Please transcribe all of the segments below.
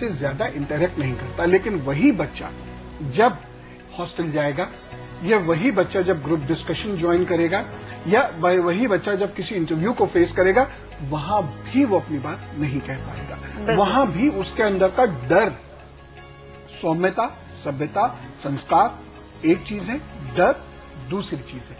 से ज्यादा इंटरेक्ट नहीं करता। लेकिन वही बच्चा जब हॉस्टल जाएगा, या वही बच्चा जब ग्रुप डिस्कशन ज्वाइन करेगा, या वही बच्चा जब किसी इंटरव्यू को फेस करेगा, वहां भी वो अपनी बात नहीं कह पाएगा। वहां भी उसके अंदर का डर, सौम्यता, सभ्यता, संस्कार एक चीज है, डर दूसरी चीज है।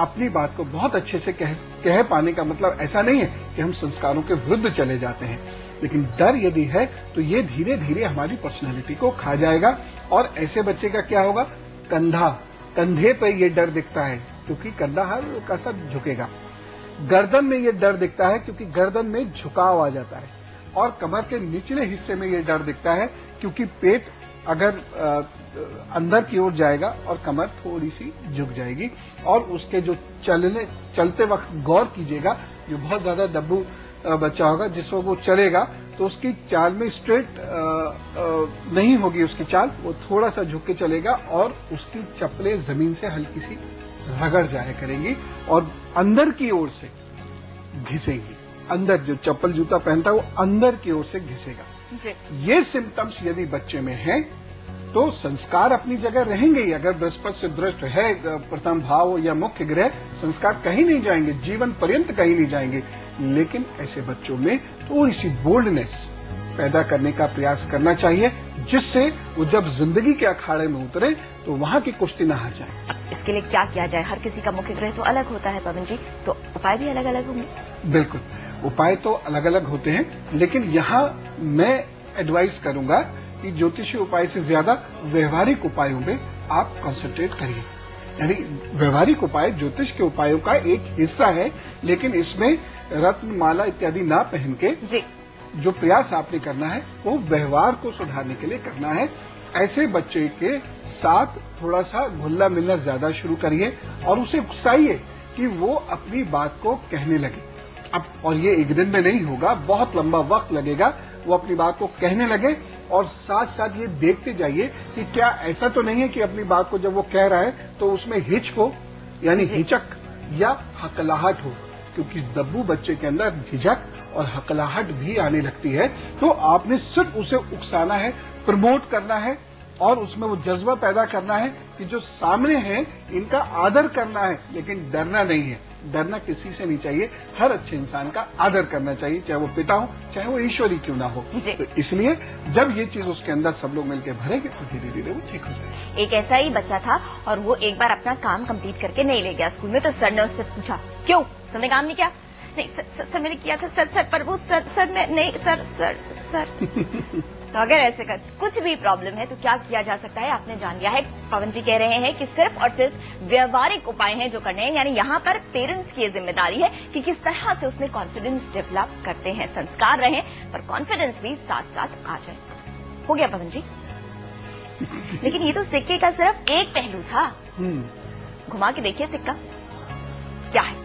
अपनी बात को बहुत अच्छे से कह पाने का मतलब ऐसा नहीं है कि हम संस्कारों के विरुद्ध चले जाते हैं, लेकिन डर यदि है तो ये धीरे धीरे हमारी पर्सनालिटी को खा जाएगा। और ऐसे बच्चे का क्या होगा, कंधे पे ये डर दिखता है क्योंकि कंधा हल्का सा झुकेगा, गर्दन में ये डर दिखता है क्योंकि गर्दन में झुकाव आ जाता है, और कमर के निचले हिस्से में ये डर दिखता है क्योंकि पेट अगर अंदर की ओर जाएगा और कमर थोड़ी सी झुक जाएगी। और उसके जो चलते वक्त गौर कीजिएगा, जो बहुत ज्यादा दब्बू बच्चा होगा, जिस वक्त वो चलेगा तो उसकी चाल में स्ट्रेट नहीं होगी उसकी चाल, वो थोड़ा सा झुक के चलेगा और उसकी चप्पलें जमीन से हल्की सी रगड़ जाया करेंगी और अंदर की ओर से घिसेंगी। अंदर जो चप्पल जूता पहनता है वो अंदर की ओर से घिसेगा। ये सिम्टम्स यदि बच्चे में है तो संस्कार अपनी जगह रहेंगे ही। अगर बृहस्पति से दृष्ट है प्रथम भाव या मुख्य ग्रह, संस्कार कहीं नहीं जाएंगे, जीवन पर्यंत कहीं नहीं जाएंगे। लेकिन ऐसे बच्चों में थोड़ी सी बोल्डनेस पैदा करने का प्रयास करना चाहिए, जिससे वो जब जिंदगी के अखाड़े में उतरे तो वहां की कुश्ती न हार जाए। इसके लिए क्या किया जाए? हर किसी का मुख्य ग्रह तो अलग होता है पवन जी, तो उपाय भी अलग अलग होंगे। बिल्कुल, उपाय तो अलग अलग होते हैं, लेकिन यहाँ मैं एडवाइस करूंगा कि ज्योतिषीय उपाय से ज्यादा व्यवहारिक उपायों में आप कंसंट्रेट करिए। यानी व्यवहारिक उपाय ज्योतिष के उपायों का एक हिस्सा है, लेकिन इसमें रत्न माला इत्यादि ना पहन के जो प्रयास आपने करना है वो व्यवहार को सुधारने के लिए करना है। ऐसे बच्चे के साथ थोड़ा सा घुलना मिलना ज्यादा शुरू करिए और उसे उकसाइए कि वो अपनी बात को कहने लगे। अब और ये एक दिन में नहीं होगा, बहुत लंबा वक्त लगेगा वो अपनी बात को कहने लगे। और साथ साथ ये देखते जाइए कि क्या ऐसा तो नहीं है कि अपनी बात को जब वो कह रहा है तो उसमें हिच हो, यानी हिचक या हकलाहट हो, क्योंकि दब्बू बच्चे के अंदर झिझक और हकलाहट भी आने लगती है। तो आपने सिर्फ उसे उकसाना है, प्रमोट करना है और उसमें वो जज्बा पैदा करना है कि जो सामने है इनका आदर करना है, लेकिन डरना नहीं है। डरना किसी से नहीं चाहिए, हर अच्छे इंसान का आदर करना चाहिए, चाहे वो पिता हो चाहे वो ईश्वरी क्यों ना हो। तो इसलिए जब ये चीज उसके अंदर सब लोग मिलकर भरेंगे तो धीरे धीरे वो ठीक हो जाएगी। एक ऐसा ही बच्चा था और वो एक बार अपना काम कंप्लीट करके नहीं ले गया स्कूल में, तो सर ने उससे पूछा, क्यों तुमने काम नहीं किया? नहीं सर मैंने किया था सर पर वो सर में नहीं सर। तो अगर ऐसे का कुछ भी प्रॉब्लम है तो क्या किया जा सकता है आपने जान लिया है। पवन जी कह रहे हैं कि सिर्फ और सिर्फ व्यवहारिक उपाय हैं जो करने हैं, यानी यहाँ पर पेरेंट्स की जिम्मेदारी है कि किस तरह से उसमें कॉन्फिडेंस डेवलप करते हैं। संस्कार रहे पर कॉन्फिडेंस भी साथ साथ आ जाए। हो गया पवन जी? लेकिन ये तो सिक्के का सिर्फ एक पहलू था। घुमा के देखिए सिक्का क्या है।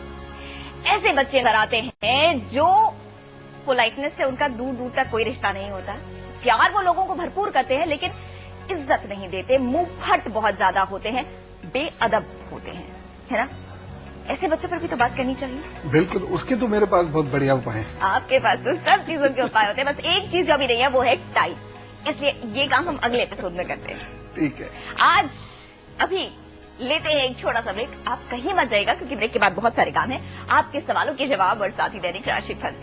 ऐसे बच्चे घर आते हैं जो पोलाइटनेस से उनका दूर दूर तक कोई रिश्ता नहीं होता, प्यार वो लोगों को भरपूर करते हैं लेकिन इज्जत नहीं देते, मुंह फट बहुत ज्यादा होते हैं, बेअदब होते हैं, है ना? ऐसे बच्चों पर भी तो बात करनी चाहिए। बिल्कुल, उसके तो मेरे पास बहुत बढ़िया उपाय है। आपके पास तो सब चीजों के उपाय होते हैं, बस एक चीज जो भी नहीं है वो है टाइम। इसलिए ये काम हम अगले एपिसोड में करते हैं। ठीक है, आज अभी लेते हैं एक छोटा सा ब्रेक। आप कहीं मत जाइएगा क्योंकि ब्रेक के बाद बहुत सारे काम है, आपके सवालों के जवाब और साथ ही दैनिक राशिफल।